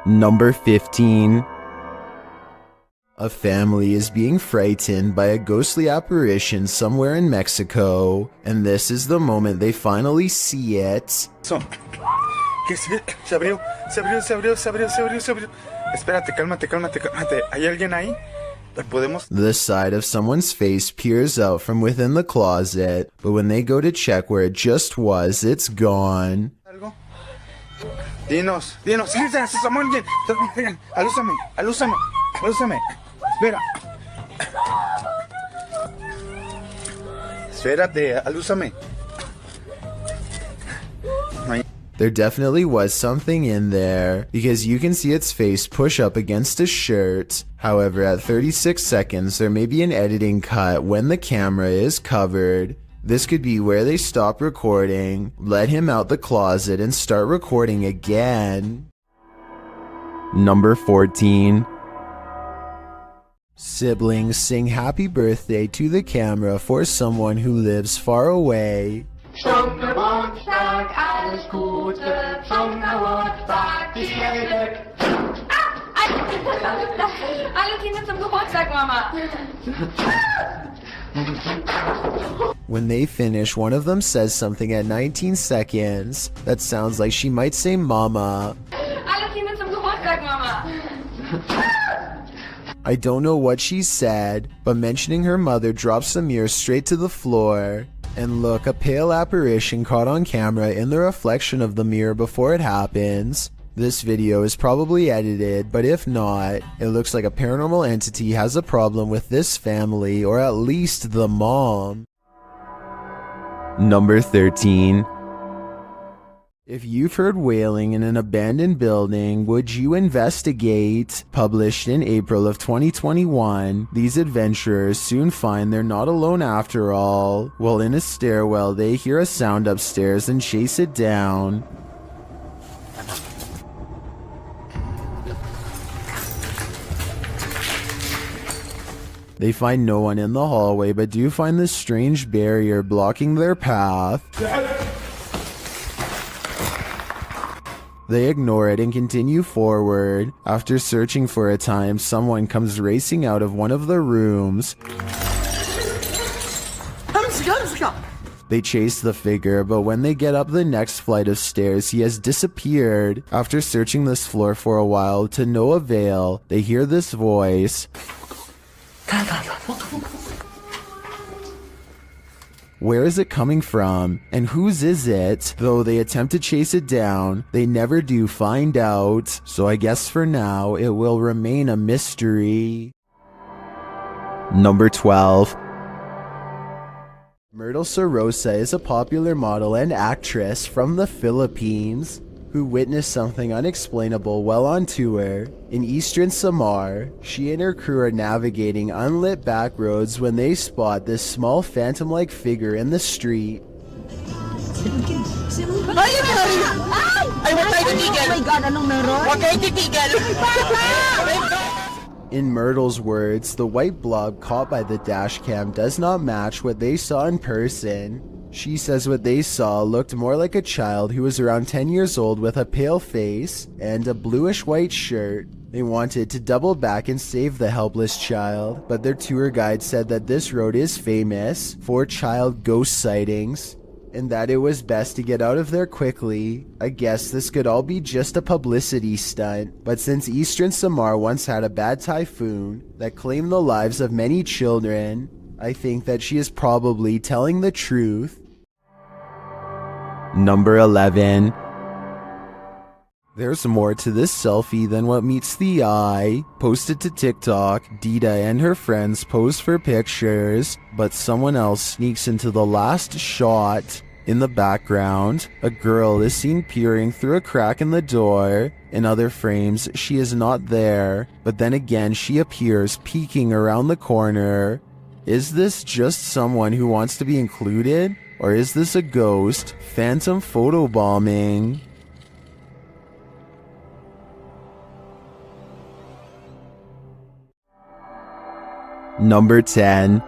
Number 15. A family is being frightened by a ghostly apparition somewhere in Mexico, and this is the moment they finally see it. So, ¿qué se abrió? Se abrió. Espérate, cálmate. ¿Hay alguien ahí? The side of someone's face peers out from within the closet, but when they go to check where it just was, it's gone. ¿Algo? Dinos. Samuel, alúzame. Espérate, alúzame. There definitely was something in there, because you can see its face push up against a shirt. However, at 36 seconds, there may be an editing cut when the camera is covered. This could be where they stop recording, let him out the closet, and start recording again. Number 14. Siblings sing happy birthday to the camera for someone who lives far away. Zum Geburtstag alles Gute, zum Geburtstag viel Glück. Alle Kinder zum Geburtstag, Mama. When they finish, one of them says something at 19 seconds that sounds like she might say mama. Alle Kinder zum Geburtstag, Mama. I don't know what she said, but mentioning her mother drops the mirror straight to the floor. And look, a pale apparition caught on camera in the reflection of the mirror before it happens. This video is probably edited, but if not, it looks like a paranormal entity has a problem with this family, or at least the mom. Number 13. If you've heard wailing in an abandoned building, would you investigate? Published in April of 2021, these adventurers soon find they're not alone after all. While in a stairwell, they hear a sound upstairs and chase it down. They find no one in the hallway, but do find this strange barrier blocking their path. They ignore it and continue forward. After searching for a time, someone comes racing out of one of the rooms. They chase the figure, but when they get up the next flight of stairs, he has disappeared. After searching this floor for a while, to no avail, they hear this voice. Where is it coming from? And whose is it? Though they attempt to chase it down, they never do find out. So I guess for now, it will remain a mystery. Number 12. Myrtle Sorosa is a popular model and actress from the Philippines who witnessed something unexplainable while on tour. In eastern Samar, she and her crew are navigating unlit back roads when they spot this small phantom-like figure in the street. In Myrtle's words, the white blob caught by the dash cam does not match what they saw in person. She says what they saw looked more like a child who was around 10 years old with a pale face and a bluish-white shirt. They wanted to double back and save the helpless child, but their tour guide said that this road is famous for child ghost sightings, and that it was best to get out of there quickly. I guess this could all be just a publicity stunt, but since eastern Samar once had a bad typhoon that claimed the lives of many children, I think that she is probably telling the truth. Number 11. There's more to this selfie than what meets the eye. Posted to TikTok, Dita and her friends pose for pictures, but someone else sneaks into the last shot. In the background, a girl is seen peering through a crack in the door. In other frames, she is not there, but then again she appears peeking around the corner. Is this just someone who wants to be included? Or is this a ghost? Phantom photobombing? Number 10.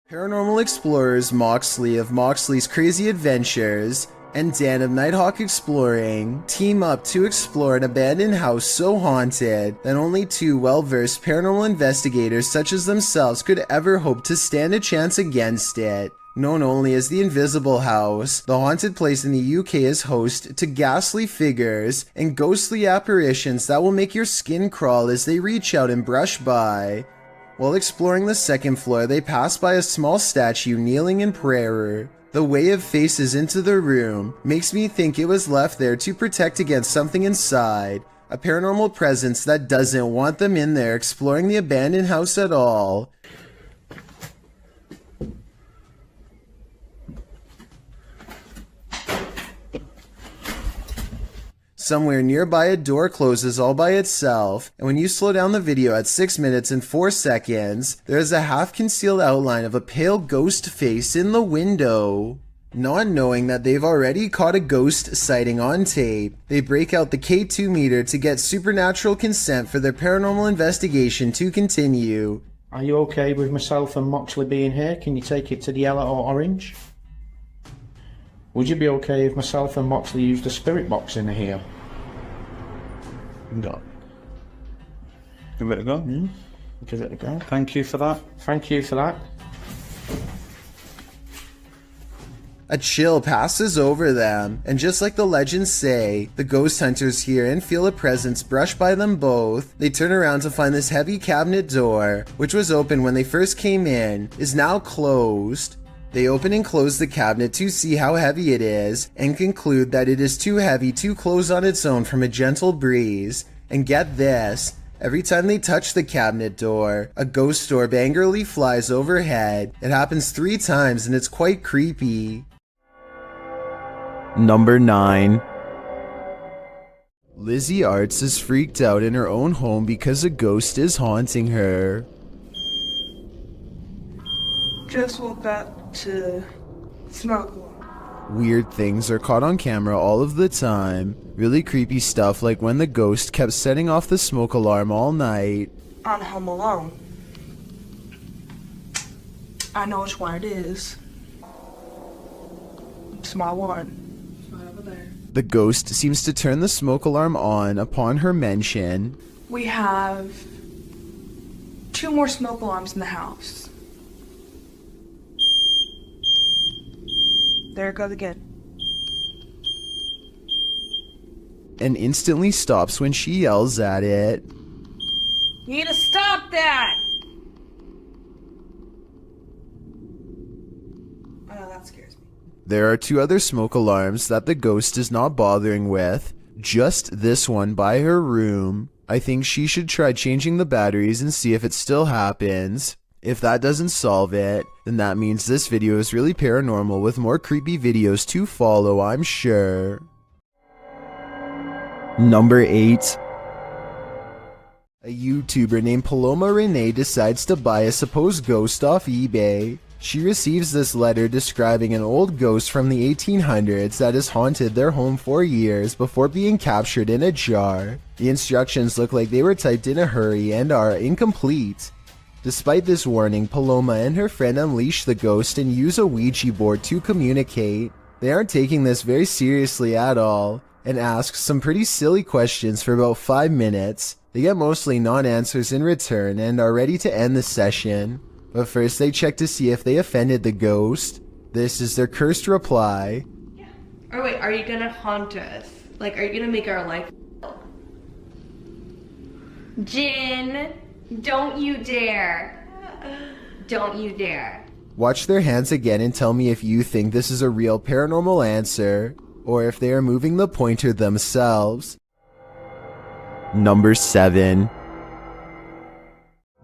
Paranormal explorers Moxley of Moxley's Crazy Adventures and Dan of Nighthawk Exploring team up to explore an abandoned house so haunted that only two well-versed paranormal investigators such as themselves could ever hope to stand a chance against it. Known only as the Invisible House, the haunted place in the UK is host to ghastly figures and ghostly apparitions that will make your skin crawl as they reach out and brush by. While exploring the second floor, they pass by a small statue kneeling in prayer. The way it faces into the room makes me think it was left there to protect against something inside, a paranormal presence that doesn't want them in there exploring the abandoned house at all. Somewhere nearby, a door closes all by itself, and when you slow down the video at 6 minutes and 4 seconds, there is a half-concealed outline of a pale ghost face in the window. Not knowing that they've already caught a ghost sighting on tape, they break out the K2 meter to get supernatural consent for their paranormal investigation to continue. Are you okay with myself and Moxley being here? Can you take it to the yellow or orange? Would you be okay if myself and Moxley used the spirit box in here? No. Give it a go. Give it a go. Thank you for that. Thank you for that. A chill passes over them, and just like the legends say, the ghost hunters hear and feel a presence brush by them both. They turn around to find this heavy cabinet door, which was open when they first came in, is now closed. They open and close the cabinet to see how heavy it is, and conclude that it is too heavy to close on its own from a gentle breeze. And get this, every time they touch the cabinet door, a ghost orb angrily flies overhead. It happens 3 times and it's quite creepy. Number 9. Lizzie Arts is freaked out in her own home because a ghost is haunting her. Just woke up to smoke one. Weird things are caught on camera all of the time. Really creepy stuff like when the ghost kept setting off the smoke alarm all night. On Home Alone. I know which one it is. It's my one. It's right over there. The ghost seems to turn the smoke alarm on upon her mention. We have 2 more smoke alarms in the house. There it goes again. And instantly stops when she yells at it. You need to stop that! I know that scares me. There are 2 other smoke alarms that the ghost is not bothering with. Just this one by her room. I think she should try changing the batteries and see if it still happens. If that doesn't solve it, then that means this video is really paranormal with more creepy videos to follow, I'm sure. Number 8. A YouTuber named Paloma Renee decides to buy a supposed ghost off eBay. She receives this letter describing an old ghost from the 1800s that has haunted their home for years before being captured in a jar. The instructions look like they were typed in a hurry and are incomplete. Despite this warning, Paloma and her friend unleash the ghost and use a Ouija board to communicate. They aren't taking this very seriously at all, and ask some pretty silly questions for about 5 minutes. They get mostly non-answers in return and are ready to end the session. But first they check to see if they offended the ghost. This is their cursed reply. Or wait, are you gonna haunt us? Like, are you gonna make our life hell? Jin, don't you dare. Don't you dare. Watch their hands again and tell me if you think this is a real paranormal answer, or if they are moving the pointer themselves. Number 7.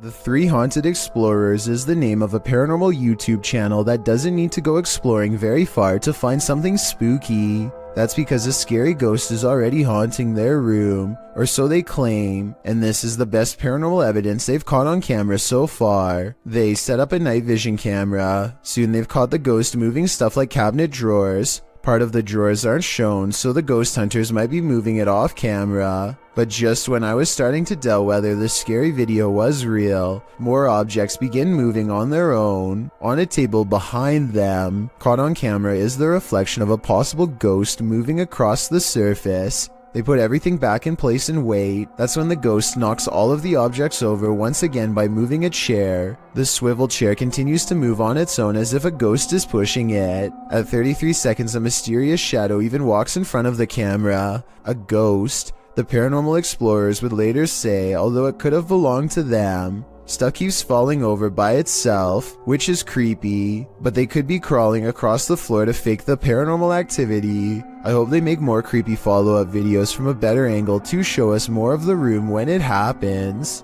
The Three Haunted Explorers is the name of a paranormal YouTube channel that doesn't need to go exploring very far to find something spooky. That's because a scary ghost is already haunting their room, or so they claim, and this is the best paranormal evidence they've caught on camera so far. They set up a night vision camera. Soon they've caught the ghost moving stuff like cabinet drawers, Part of the drawers aren't shown, so the ghost hunters might be moving it off camera. But just when I was starting to doubt whether the scary video was real, more objects begin moving on their own. On a table behind them, caught on camera, is the reflection of a possible ghost moving across the surface. They put everything back in place and wait. That's when the ghost knocks all of the objects over once again by moving a chair. The swivel chair continues to move on its own as if a ghost is pushing it. At 33 seconds, a mysterious shadow even walks in front of the camera. A ghost. The paranormal explorers would later say, although it could have belonged to them. Stuff keeps falling over by itself, which is creepy, but they could be crawling across the floor to fake the paranormal activity. I hope they make more creepy follow-up videos from a better angle to show us more of the room when it happens.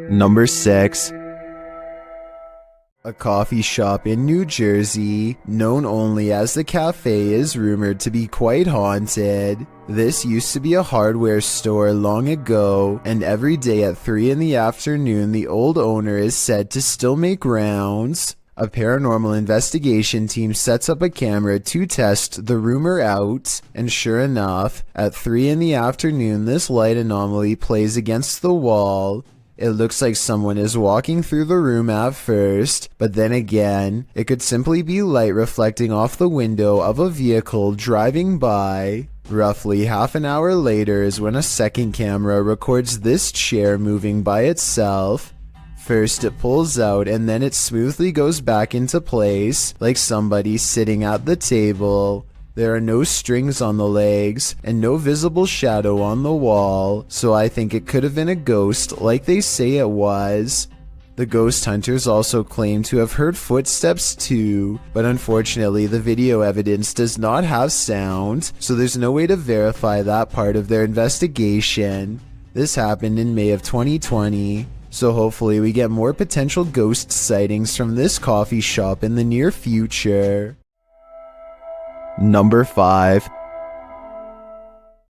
Number 6. A coffee shop in New Jersey, known only as the Cafe, is rumored to be quite haunted. This used to be a hardware store long ago, and every day at 3 in the afternoon the old owner is said to still make rounds. A paranormal investigation team sets up a camera to test the rumor out, and sure enough, at 3 in the afternoon this light anomaly plays against the wall. It looks like someone is walking through the room at first, but then again, it could simply be light reflecting off the window of a vehicle driving by. Roughly half an hour later is when a second camera records this chair moving by itself. First it pulls out and then it smoothly goes back into place, like somebody sitting at the table. There are no strings on the legs and no visible shadow on the wall, so I think it could have been a ghost like they say it was. The ghost hunters also claim to have heard footsteps too, but unfortunately the video evidence does not have sound, so there's no way to verify that part of their investigation. This happened in May of 2020, so hopefully we get more potential ghost sightings from this coffee shop in the near future. Number 5.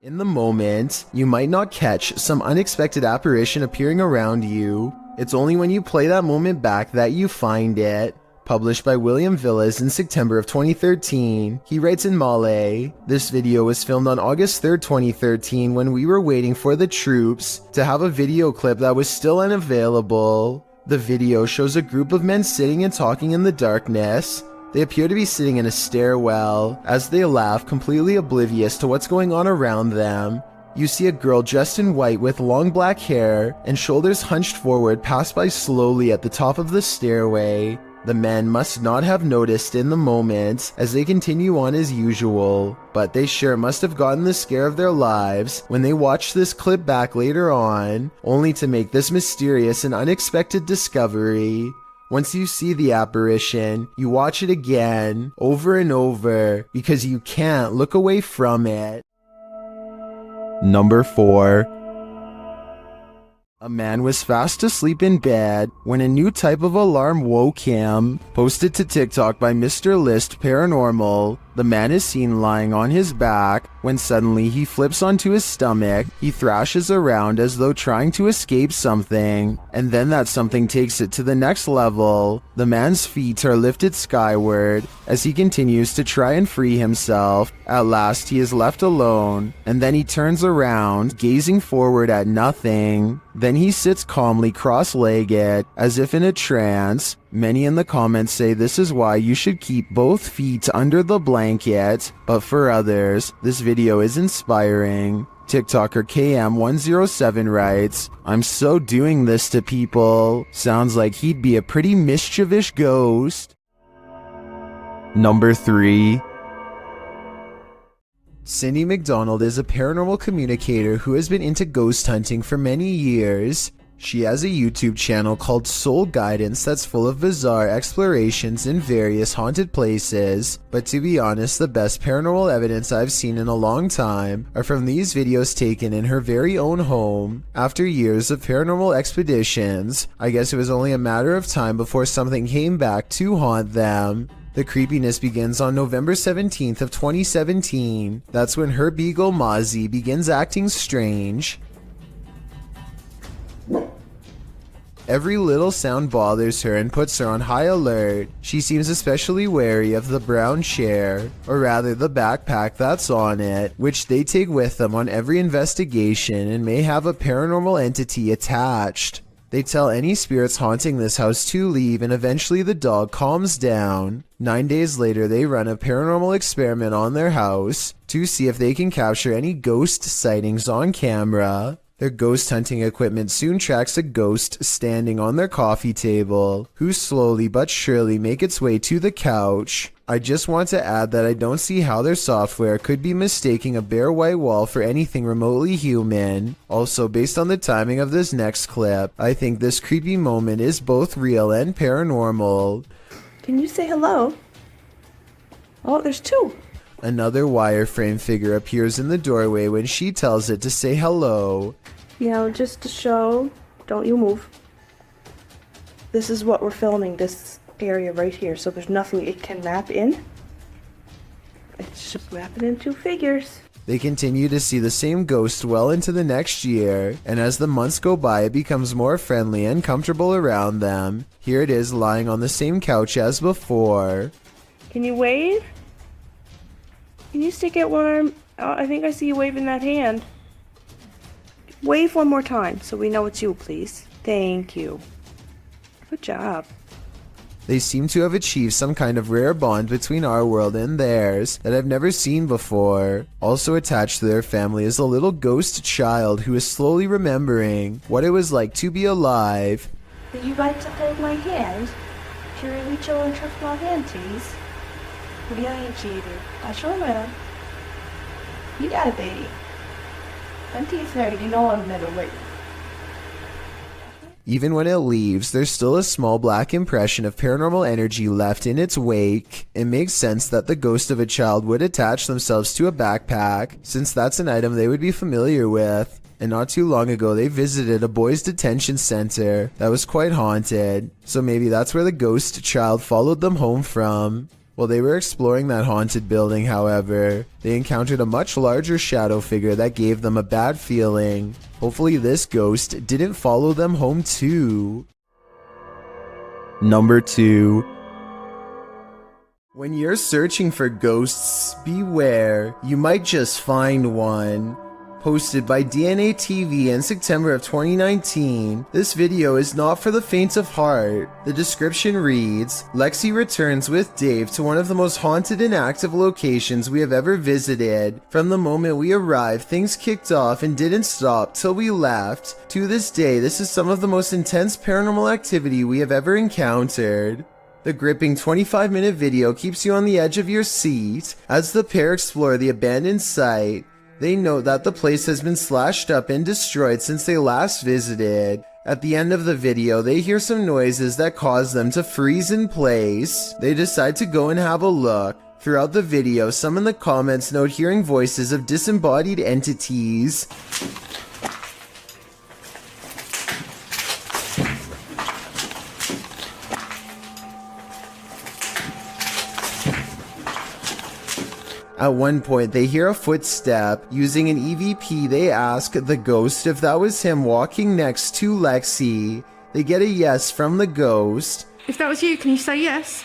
In the moment, you might not catch some unexpected apparition appearing around you. It's only when you play that moment back that you find it. Published by William Villas in September of 2013, he writes in Malay, "This video was filmed on August 3rd, 2013 when we were waiting for the troops to have a video clip that was still unavailable. The video shows a group of men sitting and talking in the darkness. They appear to be sitting in a stairwell, as they laugh, completely oblivious to what's going on around them. You see a girl dressed in white with long black hair and shoulders hunched forward pass by slowly at the top of the stairway. The men must not have noticed in the moment as they continue on as usual, but they sure must have gotten the scare of their lives when they watched this clip back later on, only to make this mysterious and unexpected discovery. Once you see the apparition, you watch it again, over and over, because you can't look away from it." Number 4. A man was fast asleep in bed when a new type of alarm woke him. Posted to TikTok by Mr. List Paranormal, the man is seen lying on his back when suddenly he flips onto his stomach. He thrashes around as though trying to escape something, and then that something takes it to the next level. The man's feet are lifted skyward as he continues to try and free himself. At last he is left alone, and then he turns around, gazing forward at nothing. Then he sits calmly cross-legged, as if in a trance. Many in the comments say this is why you should keep both feet under the blanket, but for others, this video is inspiring. TikToker KM107 writes, "I'm so doing this to people. Sounds like he'd be a pretty mischievous ghost." Number 3. Cindy McDonald is a paranormal communicator who has been into ghost hunting for many years. She has a YouTube channel called Soul Guidance that's full of bizarre explorations in various haunted places, but to be honest, the best paranormal evidence I've seen in a long time are from these videos taken in her very own home. After years of paranormal expeditions, I guess it was only a matter of time before something came back to haunt them. The creepiness begins on November 17th of 2017. That's when her beagle Mozzie begins acting strange. Every little sound bothers her and puts her on high alert. She seems especially wary of the brown chair, or rather the backpack that's on it, which they take with them on every investigation and may have a paranormal entity attached. They tell any spirits haunting this house to leave, and eventually the dog calms down. 9 days later, they run a paranormal experiment on their house to see if they can capture any ghost sightings on camera. Their ghost hunting equipment soon tracks a ghost standing on their coffee table, who slowly but surely make its way to the couch. I just want to add that I don't see how their software could be mistaking a bare white wall for anything remotely human. Also, based on the timing of this next clip, I think this creepy moment is both real and paranormal. Can you say hello? Oh, there's two. Another wireframe figure appears in the doorway when she tells it to say hello. Yeah, just to show. Don't you move. This is what we're filming, this area right here, so there's nothing it can wrap in. It's just wrapping in two figures. They continue to see the same ghost well into the next year, and as the months go by it becomes more friendly and comfortable around them. Here it is lying on the same couch as before. Can you wave? Can you stick out one arm? Oh, I think I see you waving that hand. Wave one more time so we know it's you, please. Thank you. Good job. They seem to have achieved some kind of rare bond between our world and theirs that I've never seen before. Also attached to their family is a little ghost child who is slowly remembering what it was like to be alive. Would you like to hold my hand? Should we reach over and trust my hand, please? Really cheated. I sure will. You got it, baby. Until it's there, you know I'm never waiting. Even when it leaves, there's still a small black impression of paranormal energy left in its wake. It makes sense that the ghost of a child would attach themselves to a backpack, since that's an item they would be familiar with. And not too long ago, they visited a boys' detention center that was quite haunted, so maybe that's where the ghost child followed them home from. While they were exploring that haunted building, however, they encountered a much larger shadow figure that gave them a bad feeling. Hopefully this ghost didn't follow them home too. Number 2. When you're searching for ghosts, beware, you might just find one. Posted by DNA TV in September of 2019, this video is not for the faint of heart. The description reads, Lexi returns with Dave to one of the most haunted and active locations we have ever visited. From the moment we arrived, things kicked off and didn't stop till we left. To this day, this is some of the most intense paranormal activity we have ever encountered. The gripping 25-minute video keeps you on the edge of your seat as the pair explore the abandoned site. They note that the place has been slashed up and destroyed since they last visited. At the end of the video, they hear some noises that cause them to freeze in place. They decide to go and have a look. Throughout the video, some in the comments note hearing voices of disembodied entities. At one point, they hear a footstep. Using an EVP, they ask the ghost if that was him walking next to Lexi. They get a yes from the ghost. If that was you, can you say yes?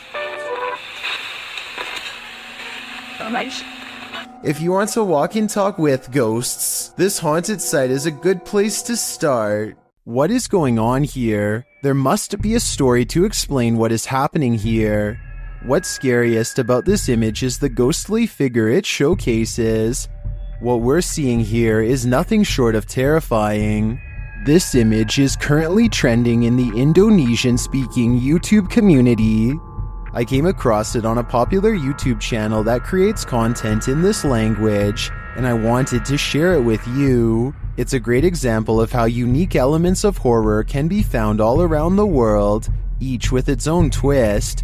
Alright. If you want to walk and talk with ghosts, this haunted site is a good place to start. What is going on here? There must be a story to explain what is happening here. What's scariest about this image is the ghostly figure it showcases. What we're seeing here is nothing short of terrifying. This image is currently trending in the Indonesian-speaking YouTube community. I came across it on a popular YouTube channel that creates content in this language, and I wanted to share it with you. It's a great example of how unique elements of horror can be found all around the world, each with its own twist.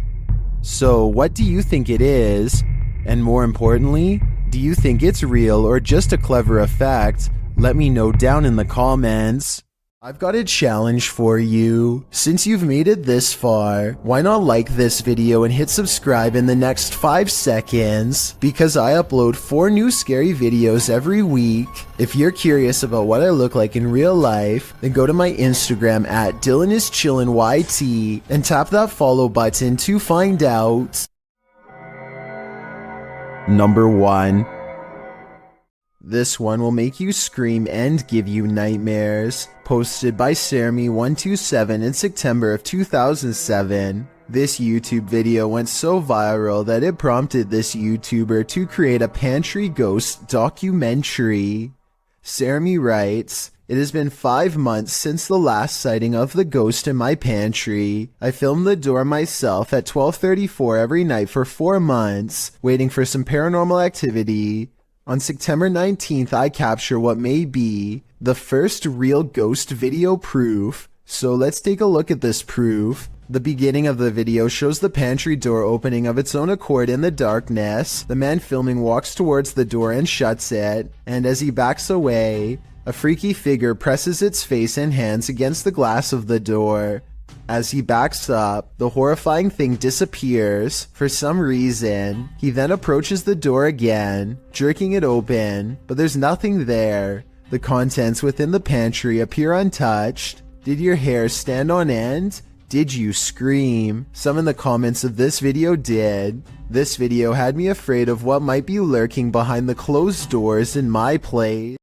So, what do you think it is? And more importantly, do you think it's real or just a clever effect? Let me know down in the comments. I've got a challenge for you. Since you've made it this far, why not like this video and hit subscribe in the next 5 seconds? Because I upload 4 new scary videos every week. If you're curious about what I look like in real life, then go to my Instagram at DylanIsChillinYT and tap that follow button to find out. Number 1. This one will make you scream and give you nightmares. Posted by Sarmy127 in September of 2007. This YouTube video went so viral that it prompted this YouTuber to create a pantry ghost documentary. Sarmy writes, "It has been 5 months since the last sighting of the ghost in my pantry. I filmed the door myself at 12:34 every night for 4 months, waiting for some paranormal activity. On September 19th, I capture what may be the first real ghost video proof. So let's take a look at this proof. The beginning of the video shows the pantry door opening of its own accord in the darkness. The man filming walks towards the door and shuts it, and as he backs away, a freaky figure presses its face and hands against the glass of the door. As he backs up, the horrifying thing disappears for some reason. He then approaches the door again, jerking it open, but there's nothing there. The contents within the pantry appear untouched. Did your hair stand on end? Did you scream? Some in the comments of this video did. This video had me afraid of what might be lurking behind the closed doors in my place."